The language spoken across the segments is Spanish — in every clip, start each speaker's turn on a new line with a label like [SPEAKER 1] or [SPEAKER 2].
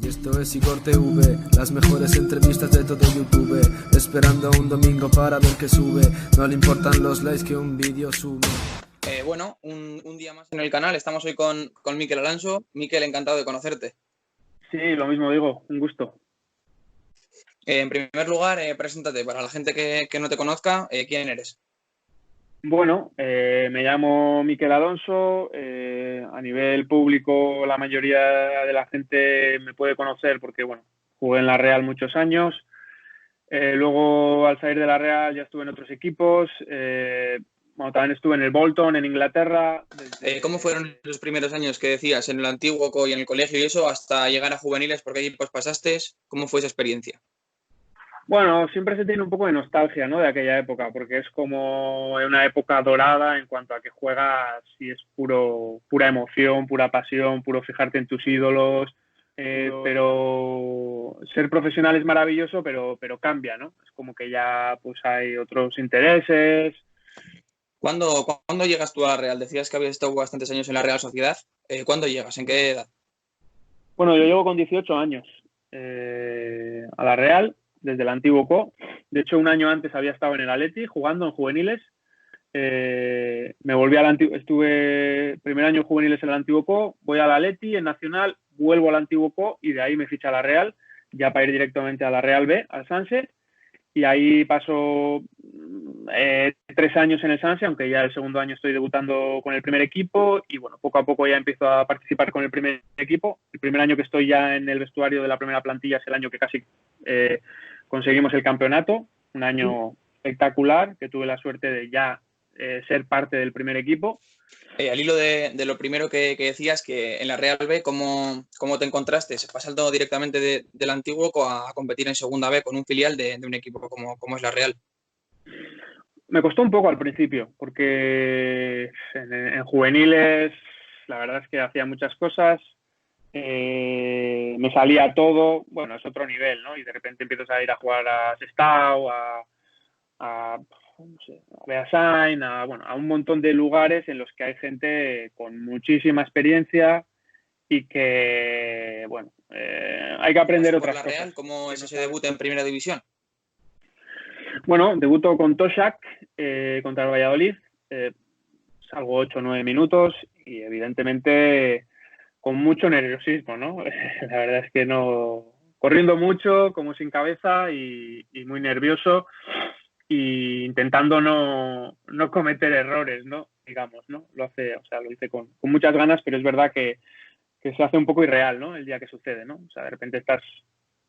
[SPEAKER 1] Y esto es Igor TV, las mejores entrevistas de todo YouTube. Esperando un domingo para ver qué sube. No le importan los likes que un vídeo sube.
[SPEAKER 2] Bueno, un día más en el canal. Estamos hoy con Mikel Alonso. Mikel, encantado de conocerte.
[SPEAKER 3] Sí, lo mismo digo, un gusto.
[SPEAKER 2] En primer lugar, preséntate para la gente que no te conozca. ¿Quién eres?
[SPEAKER 3] Bueno, me llamo Mikel Alonso. A nivel público, la mayoría de la gente me puede conocer porque, bueno, jugué en la Real muchos años. Luego, al salir de la Real, ya estuve en otros equipos. Bueno, también estuve en el Bolton, en Inglaterra.
[SPEAKER 2] ¿Cómo fueron los primeros años que decías en el antiguo y en el colegio y eso, hasta llegar a juveniles? ¿Por qué equipos pasaste? ¿Cómo fue esa experiencia?
[SPEAKER 3] Bueno, siempre se tiene un poco de nostalgia, ¿no?, de aquella época, porque es como una época dorada en cuanto a que juegas y es pura emoción, pura pasión, puro fijarte en tus ídolos. Pero ser profesional es maravilloso, pero cambia, ¿no? Es como que ya pues hay otros intereses.
[SPEAKER 2] ¿Cuándo llegas tú a la Real? Decías que habías estado bastantes años en la Real Sociedad. ¿Cuándo llegas? ¿En qué edad?
[SPEAKER 3] Bueno, yo llego con 18 años a la Real, desde el antiguo Co. De hecho, un año antes había estado en el Atleti jugando en juveniles. Me volví al antiguo, estuve primer año en juveniles en el antiguo Co, voy al Atleti, en Nacional, vuelvo al antiguo Co y de ahí me ficha a la Real, ya para ir directamente a la Real B, al Sanse, y ahí paso 3 años en el Sanse, aunque ya el segundo año estoy debutando con el primer equipo y bueno, poco a poco ya empiezo a participar con el primer equipo. El primer año que estoy ya en el vestuario de la primera plantilla es el año que casi conseguimos el campeonato, un año espectacular, que tuve la suerte de ya ser parte del primer equipo.
[SPEAKER 2] Al hilo de lo primero que decías, que en la Real B, ¿cómo te encontraste? ¿Se pasando directamente del antiguo a competir en segunda B con un filial de un equipo como es la Real?
[SPEAKER 3] Me costó un poco al principio, porque en juveniles la verdad es que hacía muchas cosas, me salía todo, bueno, es otro nivel, ¿no? Y de repente empiezas a ir a jugar a Sestao, no sé, a Beasain, a un montón de lugares en los que hay gente con muchísima experiencia y que, bueno, hay que aprender otras cosas.
[SPEAKER 2] Real, ¿cómo es ese debut en Primera División?
[SPEAKER 3] Bueno, debuto con Toshak contra el Valladolid, salgo 8 o 9 minutos y evidentemente con mucho nerviosismo, ¿no? La verdad es que no, corriendo mucho, como sin cabeza y muy nervioso y intentando no cometer errores, ¿no? Digamos, ¿no? Lo hice con muchas ganas, pero es verdad que se hace un poco irreal, ¿no? El día que sucede, ¿no? O sea, de repente estás,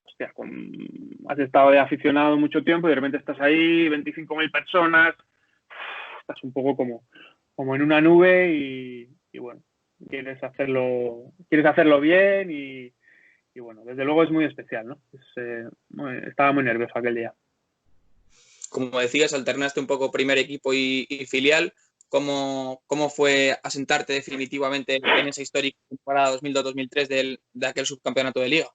[SPEAKER 3] hostia, has estado de aficionado mucho tiempo y de repente estás ahí, 25.000 personas, estás un poco como en una nube y bueno, quieres hacerlo bien y bueno, desde luego es muy especial, ¿no? Estaba muy nervioso aquel día.
[SPEAKER 2] Como decías, alternaste un poco primer equipo y filial. ¿Cómo fue asentarte definitivamente en esa histórica temporada 2002-2003 de aquel subcampeonato de Liga?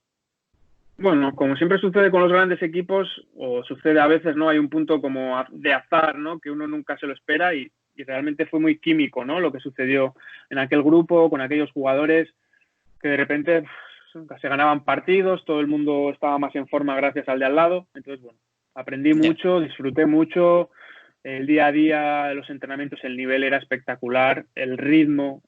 [SPEAKER 3] Bueno, como siempre sucede con los grandes equipos, o sucede a veces, ¿no? Hay un punto como de azar, ¿no? Que uno nunca se lo espera y realmente fue muy químico, ¿no? Lo que sucedió en aquel grupo, con aquellos jugadores que de repente se ganaban partidos, todo el mundo estaba más en forma gracias al de al lado. Entonces, bueno, aprendí mucho, disfruté mucho. El día a día, los entrenamientos, el nivel era espectacular. El ritmo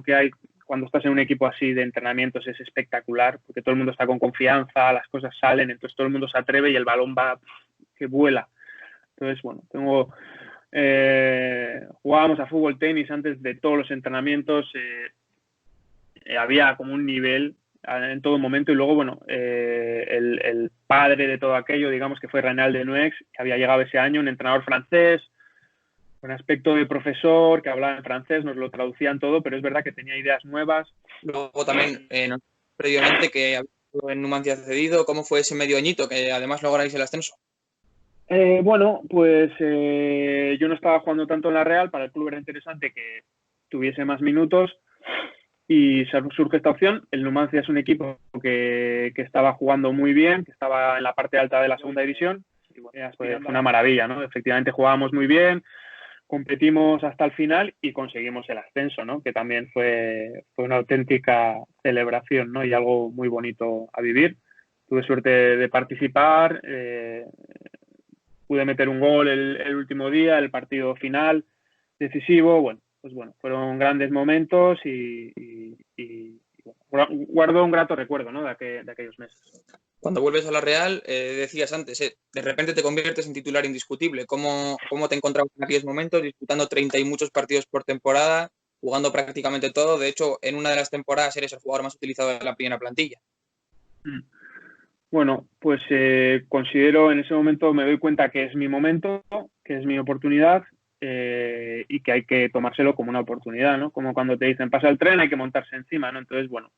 [SPEAKER 3] que hay cuando estás en un equipo así de entrenamientos es espectacular, porque todo el mundo está con confianza, las cosas salen, entonces todo el mundo se atreve y el balón va que vuela. Entonces, bueno, jugábamos a fútbol, tenis antes de todos los entrenamientos, había como un nivel en todo momento y luego, bueno, el padre de todo aquello, digamos que fue Renal Denuex, que había llegado ese año, un entrenador francés, con aspecto de profesor, que hablaba en francés, nos lo traducían todo, pero es verdad que tenía ideas nuevas.
[SPEAKER 2] Luego también, previamente, que había en Numancia cedido, ¿cómo fue ese medio añito que además lográis el ascenso?
[SPEAKER 3] Bueno, pues yo no estaba jugando tanto en la Real, para el club era interesante que tuviese más minutos y surge esta opción. El Numancia es un equipo que estaba jugando muy bien, que estaba en la parte alta de la segunda división y bueno, fue una maravilla, ¿no? Efectivamente jugábamos muy bien, competimos hasta el final y conseguimos el ascenso, ¿no? Que también fue una auténtica celebración, ¿no? Y algo muy bonito a vivir. Tuve suerte de participar, pude meter un gol el último día, el partido final decisivo. Bueno, pues bueno, fueron grandes momentos y bueno, guardo un grato recuerdo, ¿no? de aquellos meses.
[SPEAKER 2] Cuando vuelves a la Real, decías antes, de repente te conviertes en titular indiscutible. ¿Cómo te encontrabas en aquellos momentos disputando 30 y muchos partidos por temporada, jugando prácticamente todo? De hecho, en una de las temporadas eres el jugador más utilizado de la primera plantilla.
[SPEAKER 3] Bueno, pues considero, en ese momento me doy cuenta que es mi momento, que es mi oportunidad, y que hay que tomárselo como una oportunidad, ¿no? Como cuando te dicen pasa el tren, hay que montarse encima, ¿no? Entonces, bueno,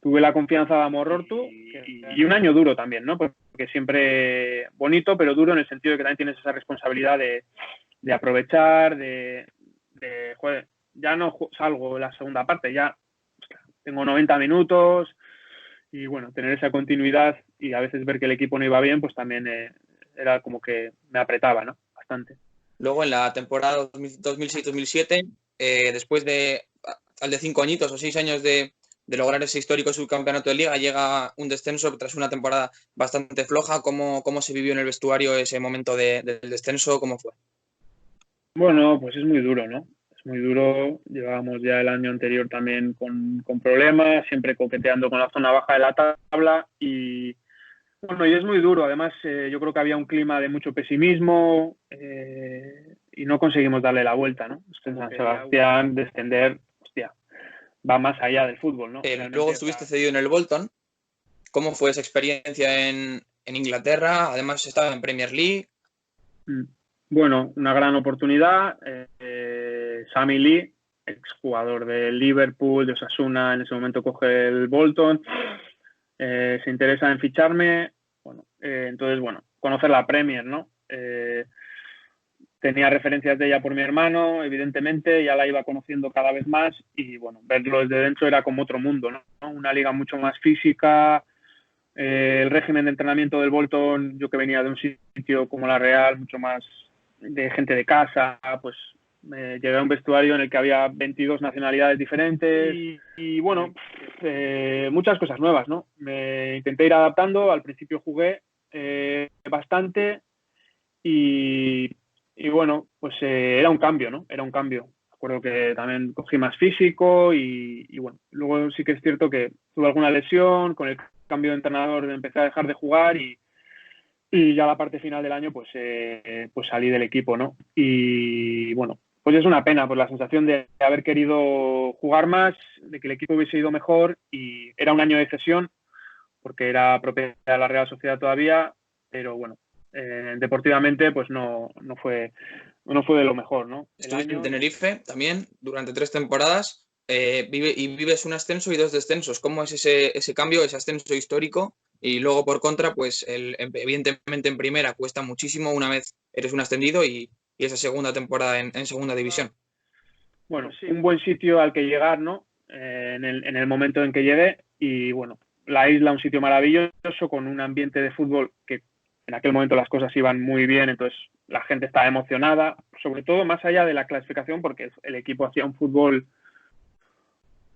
[SPEAKER 3] tuve la confianza de Amorortu y un año duro también, ¿no? Porque siempre bonito, pero duro en el sentido de que también tienes esa responsabilidad de aprovechar, joder, ya no salgo en la segunda parte, ya tengo 90 minutos y bueno, tener esa continuidad y a veces ver que el equipo no iba bien, pues también era como que me apretaba, ¿no? Bastante.
[SPEAKER 2] Luego en la temporada 2006-2007, después al de 5 añitos o 6 años de lograr ese histórico subcampeonato de Liga, llega un descenso tras una temporada bastante floja. ¿Cómo se vivió en el vestuario ese momento del descenso? ¿Cómo fue?
[SPEAKER 3] Bueno, pues es muy duro, ¿no? Es muy duro. Llevábamos ya el año anterior también con problemas, siempre coqueteando con la zona baja de la tabla y bueno, y es muy duro. Además, yo creo que había un clima de mucho pesimismo y no conseguimos darle la vuelta, ¿no? En San Sebastián, descender, hostia, va más allá del fútbol, ¿no?
[SPEAKER 2] Luego estuviste cedido en el Bolton. ¿Cómo fue esa experiencia en Inglaterra? Además, estaba en Premier League.
[SPEAKER 3] Bueno, una gran oportunidad. Sammy Lee, exjugador de Liverpool, de Osasuna, en ese momento coge el Bolton. Se interesa en ficharme, bueno, entonces, bueno, conocer la Premier, ¿no? Tenía referencias de ella por mi hermano, evidentemente, ya la iba conociendo cada vez más y, bueno, verlo desde dentro era como otro mundo, ¿no? Una liga mucho más física, el régimen de entrenamiento del Bolton, yo que venía de un sitio como la Real, mucho más de gente de casa, pues llegué a un vestuario en el que había 22 nacionalidades diferentes y bueno, muchas cosas nuevas, ¿no? Me intenté ir adaptando, al principio jugué bastante y bueno, pues era un cambio, ¿no? Era un cambio. Recuerdo que también cogí más físico y bueno, luego sí que es cierto que tuve alguna lesión, con el cambio de entrenador empecé a dejar de jugar y ya la parte final del año pues salí del equipo, ¿no? Y bueno, pues es una pena, pues la sensación de haber querido jugar más, de que el equipo hubiese ido mejor y era un año de cesión porque era propiedad de la Real Sociedad todavía, pero bueno, deportivamente pues no fue de lo mejor, ¿no?
[SPEAKER 2] Estuviste en Tenerife también durante 3 temporadas, vives un ascenso y 2 descensos. ¿Cómo es ese cambio, ese ascenso histórico? Y luego, por contra, pues evidentemente en primera cuesta muchísimo una vez eres un ascendido y esa segunda temporada en segunda división.
[SPEAKER 3] Bueno, sí, un buen sitio al que llegar, ¿no? En el momento en que llegué y bueno, la isla, un sitio maravilloso con un ambiente de fútbol que en aquel momento las cosas iban muy bien, entonces la gente estaba emocionada, sobre todo más allá de la clasificación porque el equipo hacía un fútbol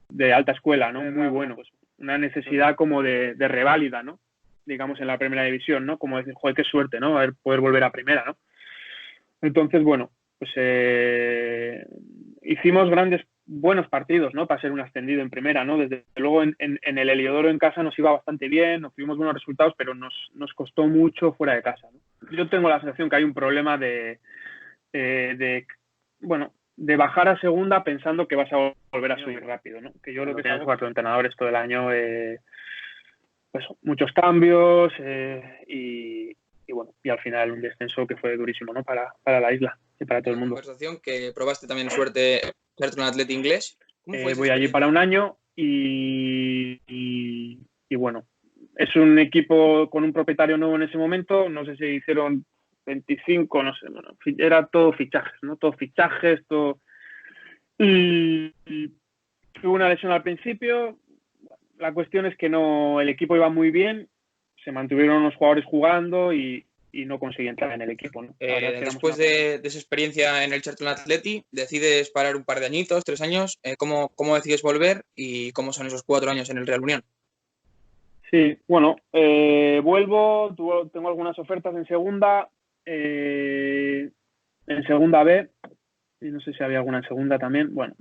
[SPEAKER 3] de alta escuela, ¿no? Muy bueno, pues una necesidad como de reválida, ¿no? Digamos en la primera división, ¿no? Como decir, joder, qué suerte, ¿no? Poder volver a primera, ¿no? Entonces, bueno, pues hicimos buenos partidos, ¿no? Para ser un ascendido en primera, ¿no? Desde luego en el Heliodoro en casa nos iba bastante bien, obtuvimos buenos resultados, pero nos costó mucho fuera de casa, ¿no? Yo tengo la sensación que hay un problema de bajar a segunda pensando que vas a volver a subir rápido, ¿no? Que yo lo que tengo 4 entrenadores todo el año, pues muchos cambios y bueno, y al final un descenso que fue durísimo, ¿no? Para la isla y para todo el mundo.
[SPEAKER 2] Conversación que probaste también ser un atleta inglés.
[SPEAKER 3] Voy allí para un año y bueno, es un equipo con un propietario nuevo en ese momento, no sé si hicieron 25, no sé, bueno, era todo fichajes, ¿no? Todo fichajes, todo... Y tuve una lesión al principio, la cuestión es que el equipo iba muy bien, se mantuvieron los jugadores jugando y y no conseguí entrar en el equipo, ¿no?
[SPEAKER 2] Después de esa experiencia en el Charlton Athletic, decides parar un par de añitos, 3 años. ¿Cómo decides volver y cómo son esos 4 años en el Real Unión?
[SPEAKER 3] Sí, bueno, vuelvo, tengo algunas ofertas en segunda B, y no sé si había alguna en segunda también, bueno,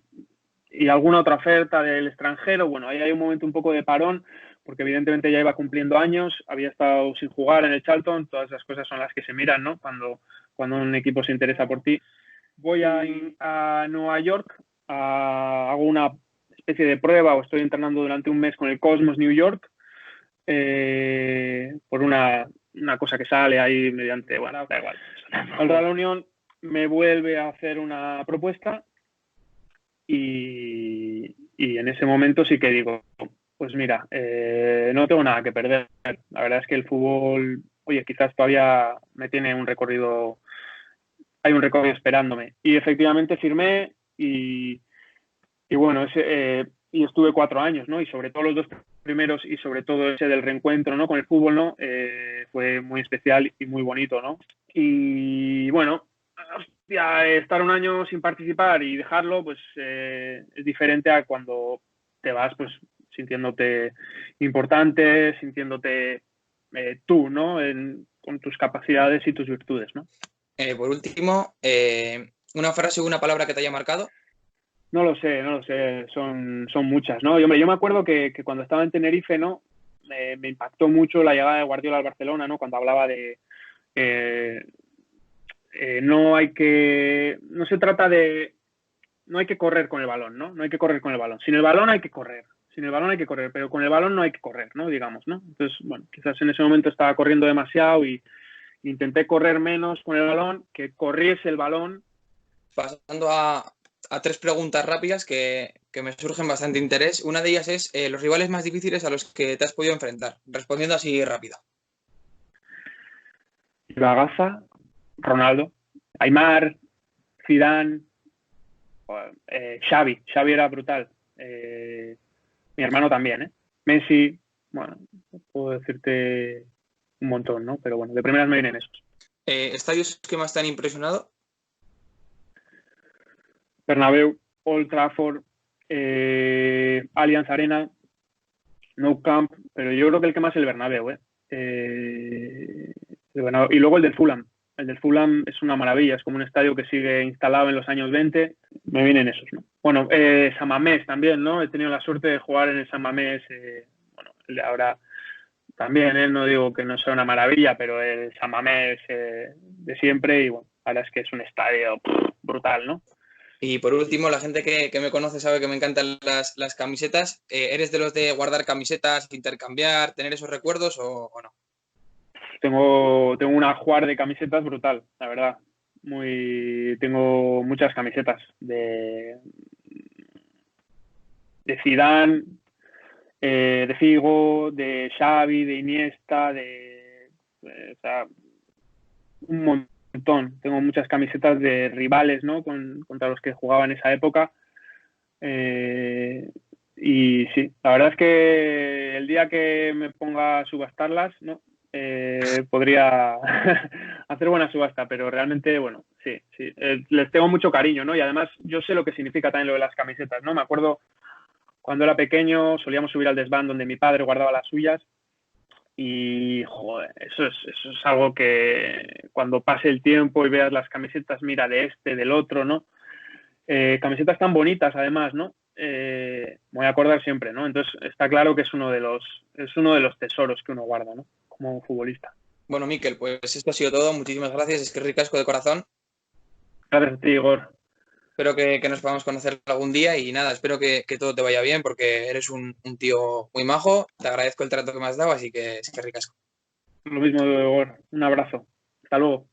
[SPEAKER 3] y alguna otra oferta del extranjero. Bueno, ahí hay un momento un poco de parón, porque evidentemente ya iba cumpliendo años, había estado sin jugar en el Charlton, todas esas cosas son las que se miran, ¿no? Cuando un equipo se interesa por ti. Voy a Nueva York, hago una especie de prueba, o estoy entrenando durante un mes con el Cosmos New York, por una cosa que sale ahí mediante, bueno, da igual. El Real Unión me vuelve a hacer una propuesta y en ese momento sí que digo, pues mira, no tengo nada que perder. La verdad es que el fútbol, oye, quizás todavía me tiene un recorrido, hay un recorrido esperándome. Y efectivamente firmé y bueno, y estuve 4 años, ¿no? Y sobre todo los 2 primeros y sobre todo ese del reencuentro, ¿no? Con el fútbol, ¿no? Fue muy especial y muy bonito, ¿no? Y bueno, hostia, estar un año sin participar y dejarlo, pues es diferente a cuando te vas, pues sintiéndote importante, sintiéndote tú, ¿no? Con tus capacidades y tus virtudes, ¿no?
[SPEAKER 2] Por último, ¿una frase o una palabra que te haya marcado?
[SPEAKER 3] No lo sé, son muchas, ¿no? Y, hombre, yo me acuerdo que cuando estaba en Tenerife, ¿no? Me impactó mucho la llegada de Guardiola al Barcelona, ¿no? Cuando hablaba de no se trata de, no hay que correr con el balón, ¿no? No hay que correr con el balón. Sin el balón hay que correr, pero con el balón no hay que correr, ¿no? Digamos, ¿no? Entonces, bueno, quizás en ese momento estaba corriendo demasiado y intenté correr menos con el balón, que corriese el balón.
[SPEAKER 2] Pasando a 3 preguntas rápidas que me surgen bastante interés. Una de ellas es los rivales más difíciles a los que te has podido enfrentar. Respondiendo así rápido.
[SPEAKER 3] Gaza, Ronaldo, Aimar, Zidane, Xavi era brutal. Mi hermano también, ¿eh? Messi, bueno, puedo decirte un montón, ¿no? Pero bueno, de primeras me vienen esos.
[SPEAKER 2] ¿Estadios que más te han impresionado?
[SPEAKER 3] Bernabéu, Old Trafford, Allianz Arena, Nou Camp, pero yo creo que el que más es el Bernabéu, y luego el del Fulham. El del Fulham es una maravilla, es como un estadio que sigue instalado en los años 20. Me vienen esos, ¿no? Bueno, San Mamés también, ¿no? He tenido la suerte de jugar en el San Mamés, bueno, el de ahora también, no digo que no sea una maravilla, pero el San Mamés de siempre, y bueno, ahora es que es un estadio brutal, ¿no?
[SPEAKER 2] Y por último, la gente que me conoce sabe que me encantan las camisetas. ¿Eres de los de guardar camisetas, intercambiar, tener esos recuerdos o no?
[SPEAKER 3] Tengo un ajuar de camisetas brutal, la verdad. Tengo muchas camisetas de Zidane, de Figo, de Xavi, de Iniesta, o sea, un montón. Tengo muchas camisetas de rivales, ¿no? Contra los que jugaba en esa época. Y sí, la verdad es que el día que me ponga a subastarlas, ¿no? Podría hacer buena subasta, pero realmente, bueno, sí, les tengo mucho cariño, ¿no? Y además yo sé lo que significa también lo de las camisetas, ¿no? Me acuerdo cuando era pequeño, solíamos subir al desván donde mi padre guardaba las suyas y, joder, eso es algo que cuando pase el tiempo y veas las camisetas, mira, de este, del otro, ¿no? Camisetas tan bonitas, además, ¿no? Me voy a acordar siempre, ¿no? Entonces está claro que es uno de los tesoros que uno guarda, ¿no? Como futbolista.
[SPEAKER 2] Bueno, Mikel, pues esto ha sido todo. Muchísimas gracias. Es que ricasco de corazón.
[SPEAKER 3] Gracias a ti, Igor.
[SPEAKER 2] Espero que nos podamos conocer algún día y nada, espero que todo te vaya bien porque eres un tío muy majo. Te agradezco el trato que me has dado, así que es que ricasco.
[SPEAKER 3] Lo mismo, Igor. Un abrazo. Hasta luego.